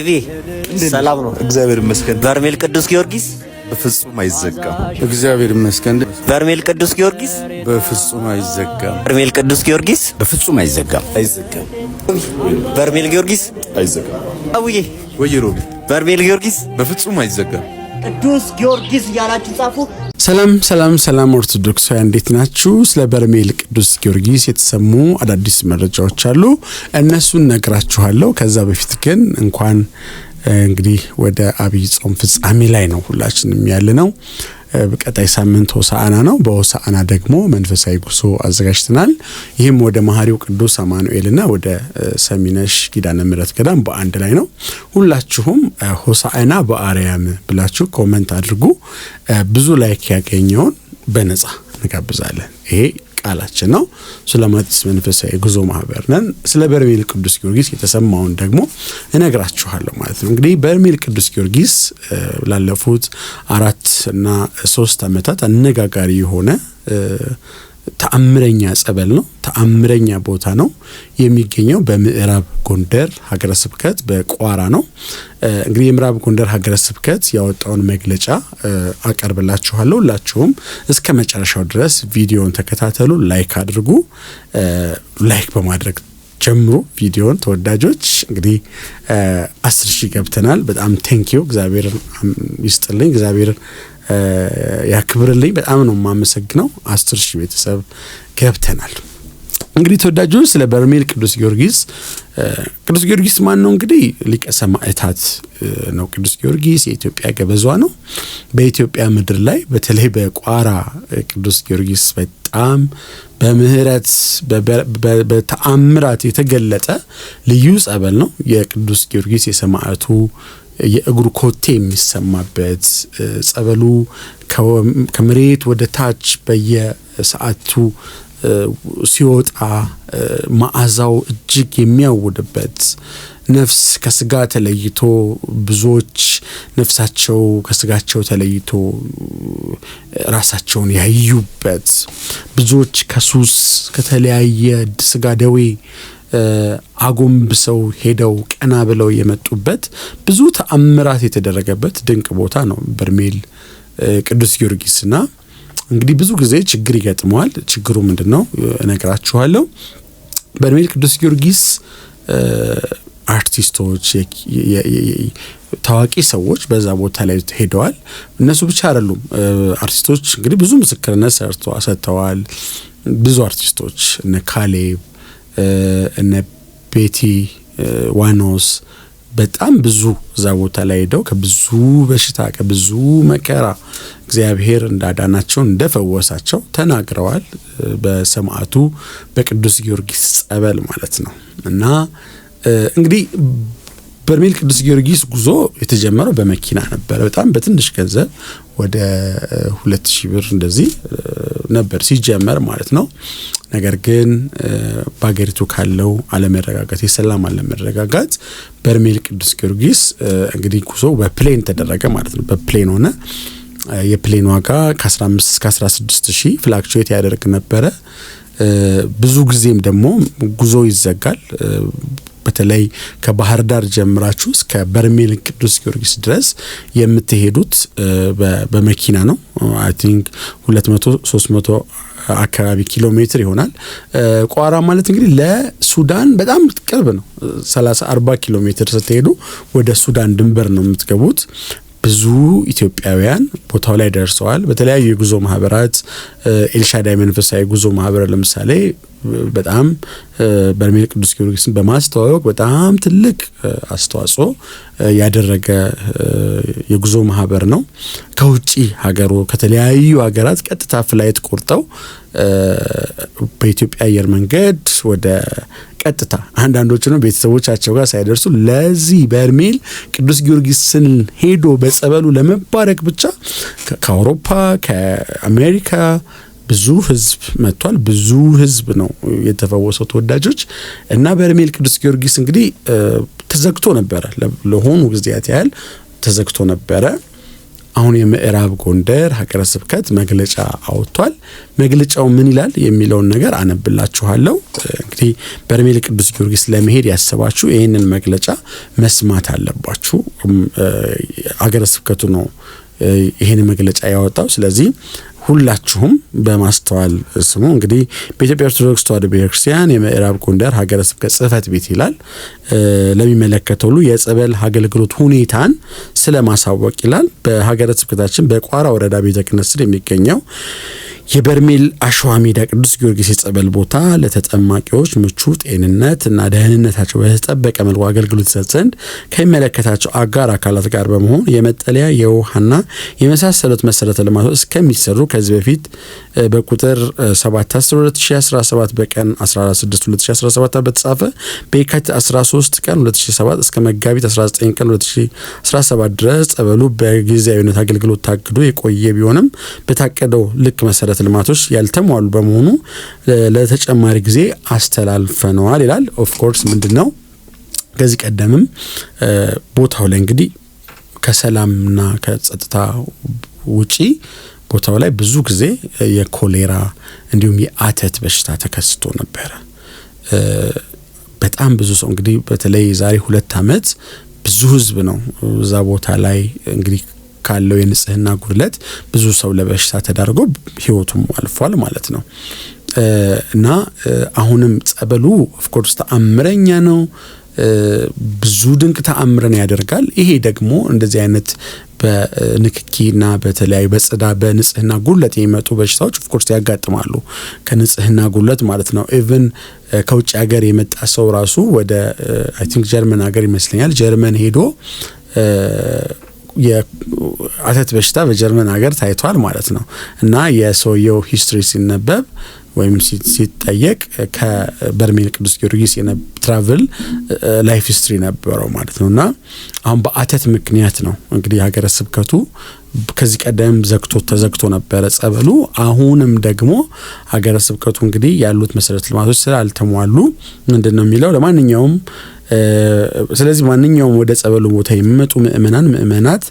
ሰላም ነው እግዚአብሔር ይመስገን። በርሜል ቅዱስ ጊዮርጊስ በፍጹም አይዘጋም። እግዚአብሔር ይመስገን። በርሜል ቅዱስ ጊዮርጊስ በፍጹም አይዘጋም። በርሜል ቅዱስ ጊዮርጊስ በፍጹም አይዘጋም። አይዘጋም። በርሜል ጊዮርጊስ አይዘጋም። አውዬ ወይ ሮቢ በርሜል ጊዮርጊስ በፍጹም አይዘጋም። ቅዱስ ጊዮርጊስ ያላችሁ ጻፉ። ሰላም ኦርቶዶክሳውያን እንዴት ናችሁ? ስለ በርሜል ቅዱስ ጊዮርጊስ የተሰሙ አዳዲስ መረጃዎች አሉ። እነሱን ነግራችኋለሁ። ከዛ በፊት ግን እንኳን እንግዲህ ወደ አብይ ጾም ፍጻሜ ላይ ነው ሁላችንም ያለነው። በቀጣይ ሳምንት ሆሳዕና ነው። በሆሳዕና ደግሞ መንፈሳዊ ጉዞ አዘጋጅተናል። ይህም ወደ መሐሪው ቅዱስ አማኑኤልና ወደ ሰሚነሽ ኪዳነ ምሕረት ገዳም በአንድ ላይ ነው። ሁላችሁም ሆሳዕና በአርያም ብላችሁ ኮሜንት አድርጉ። ብዙ ላይክ ያገኘውን በነጻ እንጋብዛለን። ይሄ ቃላችን ነው። ሱላማጢስ መንፈሳዊ ጉዞ ማህበር ነን። ስለ በርሜል ቅዱስ ጊዮርጊስ የተሰማውን ደግሞ እነግራችኋለሁ ማለት ነው። እንግዲህ በርሜል ቅዱስ ጊዮርጊስ ላለፉት 4 እና 3 ዓመታት አነጋጋሪ የሆነ ተአምረኛ ጸበል ነው። ተአምረኛ ቦታ ነው። የሚገኘው በምዕራብ ጎንደር ሀገረ ስብከት በቋራ ነው። እንግዲህ የምዕራብ ጎንደር ሀገረ ስብከት ያወጣውን መግለጫ አቀርብላችኋለሁ። ሁላችሁም እስከ መጨረሻው ድረስ ቪዲዮውን ተከታተሉ። ላይክ አድርጉ። ላይክ በማድረግ ጀምሩ ቪዲዮን ተወዳጆች። እንግዲህ 10,000 ገብተናል። በጣም ቴንኪዩ። እግዚአብሔር ይስጥልኝ። እግዚአብሔር ያክብርልኝ። በጣም ነው የማመሰግነው። 10,000 ቤተሰብ ገብተናል። እንግዲህ ተወዳጆች ስለ በርሜል ቅዱስ ጊዮርጊስ ማን ነው? እንግዲህ ሊቀ ሰማዕታት ነው። ቅዱስ ጊዮርጊስ የኢትዮጵያ ገበዟ ነው። በኢትዮጵያ ምድር ላይ በተለይ በቋራ ቅዱስ ጊዮርጊስ በጣም በምህረት በተአምራት የተገለጠ ልዩ ጸበል ነው። የቅዱስ ጊዮርጊስ የሰማዕቱ የእግሩ ኮቴ የሚሰማበት ጸበሉ ከመሬት ወደ ታች በየሰዓቱ ሲወጣ መዓዛው እጅግ የሚያውድበት ነፍስ ከስጋ ተለይቶ ብዙዎች ነፍሳቸው ከስጋቸው ተለይቶ ራሳቸውን ያዩበት ብዙዎች ከሱስ ከተለያየ ስጋ ደዌ አጎንብሰው ሄደው ቀና ብለው የመጡበት ብዙ ተአምራት የተደረገበት ድንቅ ቦታ ነው በርሜል ቅዱስ ጊዮርጊስና እንግዲህ ብዙ ጊዜ ችግር ይገጥመዋል። ችግሩ ምንድነው እነግራችኋለሁ። በርሜል ቅዱስ ጊዮርጊስ አርቲስቶች ታዋቂ ሰዎች በዛ ቦታ ላይ ሄደዋል። እነሱ ብቻ አይደሉም። አርቲስቶች እንግዲህ ብዙ ምስክርነት ሰጥተዋል። ብዙ አርቲስቶች እነ ካሌብ እነ ቤቲ ዋኖስ በጣም ብዙ እዛ ቦታ ላይ ሄደው ከብዙ በሽታ ከብዙ መከራ እግዚአብሔር እንዳዳናቸው እንደፈወሳቸው ተናግረዋል። በሰማዕቱ በቅዱስ ጊዮርጊስ ጸበል ማለት ነው። እና እንግዲህ በርሜል ቅዱስ ጊዮርጊስ ጉዞ የተጀመረው በመኪና ነበር። በጣም በትንሽ ገንዘብ ወደ 2,000 ብር እንደዚህ ነበር ሲጀመር ማለት ነው። ነገር ግን በአገሪቱ ካለው አለመረጋጋት የሰላም አለመረጋጋት በርሜል ቅዱስ ጊዮርጊስ እንግዲህ ጉዞ በፕሌን ተደረገ ማለት ነው። በፕሌን ሆነ። የፕሌን ዋጋ ከ15 እስከ 16,000 ፍላክቹዌት ያደርግ ነበረ። ብዙ ጊዜም ደግሞ ጉዞ ይዘጋል። በተለይ ከባህር ዳር ጀምራችሁ እስከ በርሜል ቅዱስ ጊዮርጊስ ድረስ የምትሄዱት በመኪና ነው። አይ ቲንክ 200-300 አካባቢ ኪሎ ሜትር ይሆናል። ቋራ ማለት እንግዲህ ለሱዳን በጣም ቅርብ ነው። 30-40 ኪሎ ሜትር ስትሄዱ ወደ ሱዳን ድንበር ነው የምትገቡት። ብዙ ኢትዮጵያውያን ቦታው ላይ ደርሰዋል። በተለያዩ የጉዞ ማህበራት ኤልሻዳይ መንፈሳዊ ጉዞ ማህበር ለምሳሌ በጣም በርሜል ቅዱስ ጊዮርጊስን በማስተዋወቅ በጣም ትልቅ አስተዋጽኦ ያደረገ የጉዞ ማህበር ነው። ከውጪ ሀገሩ ከተለያዩ ሀገራት ቀጥታ ፍላይት ቆርጠው በኢትዮጵያ አየር መንገድ ወደ ቀጥታ አንዳንዶቹ ነው ቤተሰቦቻቸው ጋር ሳይደርሱ ለዚህ በርሜል ቅዱስ ጊዮርጊስን ሄዶ በጸበሉ ለመባረክ ብቻ ከአውሮፓ ከአሜሪካ ብዙ ህዝብ መጥቷል። ብዙ ህዝብ ነው የተፈወሰው ተወዳጆች። እና በርሜል ቅዱስ ጊዮርጊስ እንግዲህ ተዘግቶ ነበረ ለሆኑ ጊዜያት ያህል ተዘግቶ ነበረ። አሁን የምዕራብ ጎንደር ሀገረ ስብከት መግለጫ አውጥቷል። መግለጫው ምን ይላል የሚለውን ነገር አነብላችኋለሁ። እንግዲህ በርሜል ቅዱስ ጊዮርጊስ ለመሄድ ያሰባችሁ ይህንን መግለጫ መስማት አለባችሁ። ሀገረ ስብከቱ ነው ይህን መግለጫ ያወጣው። ስለዚህ ሁላችሁም በማስተዋል ስሙ። እንግዲህ በኢትዮጵያ ኦርቶዶክስ ተዋሕዶ ቤተክርስቲያን የምዕራብ ጎንደር ሀገረ ስብከት ጽሕፈት ቤት ይላል ለሚመለከተው ሁሉ የጸበል አገልግሎት ሁኔታን ስለማሳወቅ ይላል። በሀገረ ስብከታችን በቋራ ወረዳ ቤተ ክህነት ስር የሚገኘው የበርሜል አሸዋ ሜዳ ቅዱስ ጊዮርጊስ የጸበል ቦታ ለተጠማቂዎች ምቹ ጤንነት እና ደህንነታቸው በተጠበቀ መልኩ አገልግሎት ይሰጥ ዘንድ ከሚመለከታቸው አጋር አካላት ጋር በመሆን የመጠለያ የውሃና የመሳሰሉት መሰረተ ልማቶች እስከሚሰሩ ከዚህ በፊት በቁጥር 7/10/2017 በቀን 14/6/2017 በተጻፈ በየካቲት 13 ቀን 2007 እስከ መጋቢት 19 ቀን 2017 ድረስ ጸበሉ በጊዜያዊነት አገልግሎት ታግዶ የቆየ ቢሆንም በታቀደው ልክ መሰረተ ልማቶች ያልተሟሉ በመሆኑ ለተጨማሪ ጊዜ አስተላልፈነዋል ይላል። ኦፍ ኮርስ ምንድነው ከዚህ ቀደምም ቦታው ላይ እንግዲህ ከሰላምና ከጸጥታ ውጪ ቦታው ላይ ብዙ ጊዜ የኮሌራ እንዲሁም የአተት በሽታ ተከስቶ ነበር። በጣም ብዙ ሰው እንግዲህ በተለይ ዛሬ 2 ዓመት ብዙ ህዝብ ነው እዛ ቦታ ላይ እንግዲህ ካለው የንጽህና ጉድለት ብዙ ሰው ለበሽታ ተዳርጎ ህይወቱም አልፏል ማለት ነው። እና አሁንም ጸበሉ ኦፍ ኮርስ ተአምረኛ ነው። ብዙ ድንቅ ተአምረን ያደርጋል። ይሄ ደግሞ እንደዚህ አይነት በንክኪና በተለያዩ በንጽህና ጉድለት የሚመጡ በሽታዎች ኦፍ ኮርስ ያጋጥማሉ። ከንጽህና ጉድለት ማለት ነው። ኢቭን ከውጭ ሀገር የመጣ ሰው ራሱ ወደ አይ ቲንክ ጀርመን ሀገር ይመስለኛል ጀርመን ሄዶ የአተት በሽታ በጀርመን ሀገር ታይቷል ማለት ነው። እና የሰውየው ሂስትሪ ሲነበብ ወይም ሲጠየቅ ከበርሜል ቅዱስ ጊዮርጊስ ትራቭል ላይፍ ሂስትሪ ነበረው ማለት ነውና አሁን በአተት ምክንያት ነው እንግዲህ ሀገረ ስብከቱ ከዚህ ቀደም ተዘግቶ ነበረ ጸበሉ። አሁንም ደግሞ ሀገረ ስብከቱ እንግዲህ ያሉት መሰረተ ልማቶች ስላልተሟሉ ምንድነው የሚለው ለማንኛውም ስለዚህ ማንኛውም ወደ ጸበሉ ቦታ የሚመጡ ምእመናት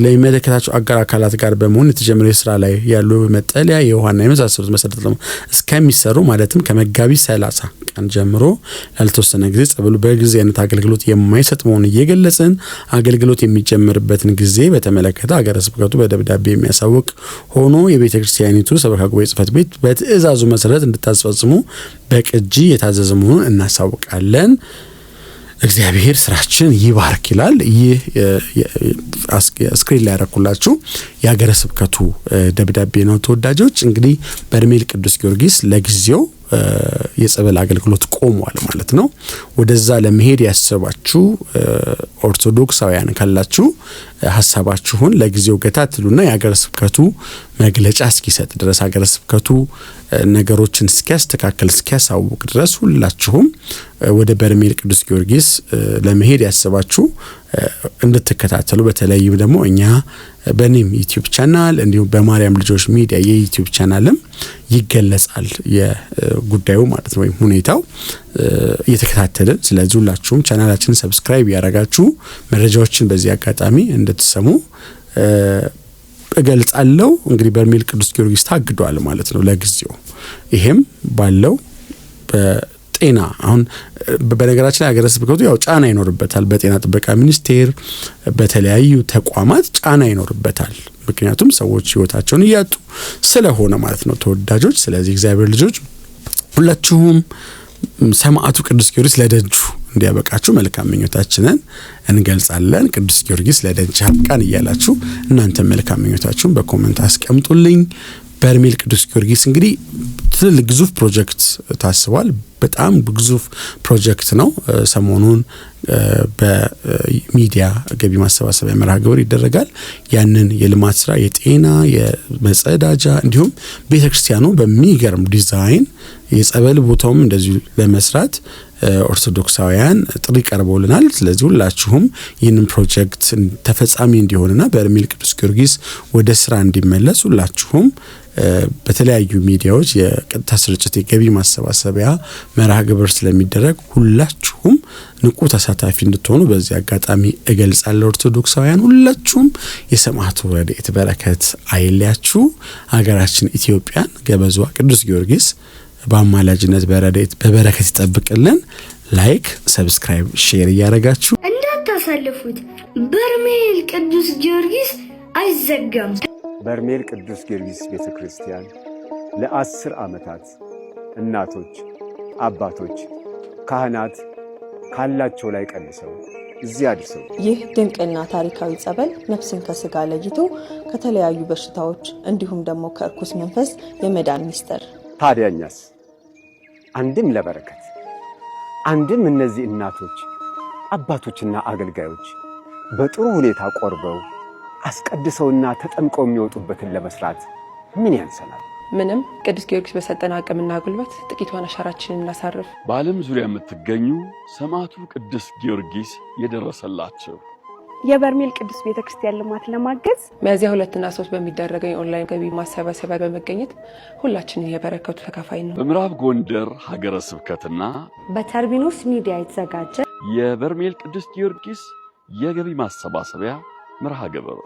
ለሚመለከታቸው አጋር አካላት ጋር በመሆን የተጀመረው ስራ ላይ ያሉ መጠለያ የውሃና የመሳሰሉት መሰረተ ልማት እስከሚሰሩ ማለትም ከመጋቢት 30 ቀን ጀምሮ ላልተወሰነ ጊዜ ጸበሉ በጊዜያዊነት አገልግሎት የማይሰጥ መሆኑን እየገለጽን አገልግሎት የሚጀምርበትን ጊዜ በተመለከተ ሀገረ ስብከቱ በደብዳቤ የሚያሳውቅ ሆኖ የቤተ ክርስቲያኒቱ ሰበካ ጉባኤ ጽሕፈት ቤት በትእዛዙ መሰረት እንድታስፈጽሙ በቅጂ የታዘዘ መሆኑን እናሳውቃለን። እግዚአብሔር ስራችን ይባርክ ይላል። ይህ ስክሪን ላይ ያረኩላችሁ የሀገረ ስብከቱ ደብዳቤ ነው። ተወዳጆች እንግዲህ በርሜል ቅዱስ ጊዮርጊስ ለጊዜው የጸበል አገልግሎት ቆሟል ማለት ነው። ወደዛ ለመሄድ ያሰባችሁ ኦርቶዶክሳውያን ካላችሁ ሐሳባችሁን ለጊዜው ገታ ትሉና የሀገረ ስብከቱ መግለጫ እስኪሰጥ ድረስ ሀገረ ስብከቱ ነገሮችን እስኪያስተካክል እስኪያሳውቅ ድረስ ሁላችሁም ወደ በርሜል ቅዱስ ጊዮርጊስ ለመሄድ ያሰባችሁ እንድትከታተሉ በተለይም ደግሞ እኛ በኔም ዩቲዩብ ቻናል እንዲሁም በማርያም ልጆች ሚዲያ የዩቲዩብ ቻናልም ይገለጻል የጉዳዩ ማለት ነው ወይም ሁኔታው እየተከታተልን። ስለዚህ ሁላችሁም ቻናላችንን ሰብስክራይብ ያደረጋችሁ መረጃዎችን በዚህ አጋጣሚ እንድትሰሙ እገልጻለሁ። እንግዲህ በርሜል ቅዱስ ጊዮርጊስ ታግዷል ማለት ነው ለጊዜው። ይሄም ባለው ጤና አሁን በነገራችን ላይ ሀገረ ስብከቱ ያው ጫና ይኖርበታል። በጤና ጥበቃ ሚኒስቴር በተለያዩ ተቋማት ጫና ይኖርበታል። ምክንያቱም ሰዎች ህይወታቸውን እያጡ ስለሆነ ማለት ነው ተወዳጆች። ስለዚህ እግዚአብሔር ልጆች ሁላችሁም ሰማዕቱ ቅዱስ ጊዮርጊስ ለደጁ እንዲያበቃችሁ መልካም ምኞታችንን እንገልጻለን። ቅዱስ ጊዮርጊስ ለደጅ ያብቃን እያላችሁ እናንተ መልካም ምኞታችሁን በኮሜንት አስቀምጡልኝ። በርሜል ቅዱስ ጊዮርጊስ እንግዲህ ትልቅ ግዙፍ ፕሮጀክት ታስቧል። በጣም ግዙፍ ፕሮጀክት ነው። ሰሞኑን በሚዲያ ገቢ ማሰባሰቢያ መርሃ ግብር ይደረጋል። ያንን የልማት ስራ የጤና የመጸዳጃ እንዲሁም ቤተክርስቲያኑ በሚገርም ዲዛይን የጸበል ቦታውም እንደዚሁ ለመስራት ኦርቶዶክሳውያን ጥሪ ቀርቦልናል። ስለዚህ ሁላችሁም ይህንን ፕሮጀክት ተፈጻሚ እንዲሆንና በርሜል ቅዱስ ጊዮርጊስ ወደ ስራ እንዲመለስ ሁላችሁም በተለያዩ ሚዲያዎች የቀጥታ ስርጭት የገቢ ማሰባሰቢያ መርሃ ግብር ስለሚደረግ ሁላችሁም ንቁ ተሳታፊ እንድትሆኑ በዚህ አጋጣሚ እገልጻለሁ። ኦርቶዶክሳውያን ሁላችሁም የሰማዕቱ ረድኤት በረከት አይለያችሁ። ሀገራችን ኢትዮጵያን ገበዟ ቅዱስ ጊዮርጊስ በአማላጅነት በረድኤት በበረከት ይጠብቅልን። ላይክ፣ ሰብስክራይብ፣ ሼር እያደረጋችሁ እንዳታሳልፉት። በርሜል ቅዱስ ጊዮርጊስ አይዘጋም። በርሜል ቅዱስ ጊዮርጊስ ቤተክርስቲያን ለ10 ዓመታት እናቶች፣ አባቶች፣ ካህናት ካላቸው ላይ ቀንሰው እዚህ አድርሰው ይህ ድንቅና ታሪካዊ ጸበል ነፍስን ከስጋ ለይቶ ከተለያዩ በሽታዎች እንዲሁም ደግሞ ከርኩስ መንፈስ የመዳን ሚስጥር። ታዲያኛስ አንድም ለበረከት አንድም እነዚህ እናቶች አባቶችና አገልጋዮች በጥሩ ሁኔታ ቆርበው አስቀድሰውና ተጠምቀው የሚወጡበትን ለመስራት ምን ያንሰናል? ምንም። ቅዱስ ጊዮርጊስ በሰጠን አቅምና ጉልበት ጥቂቷን አሻራችንን እናሳርፍ። በዓለም ዙሪያ የምትገኙ ሰማዕቱ ቅዱስ ጊዮርጊስ የደረሰላቸው የበርሜል ቅዱስ ቤተክርስቲያን ልማት ለማገዝ ሚያዝያ 2 እና 3 በሚደረገው የኦንላይን ገቢ ማሰባሰቢያ በመገኘት ሁላችንም የበረከቱ ተካፋይ ነው። በምዕራብ ጎንደር ሀገረ ስብከትና በተርቢኖስ ሚዲያ የተዘጋጀ የበርሜል ቅዱስ ጊዮርጊስ የገቢ ማሰባሰቢያ መርሃ ግብር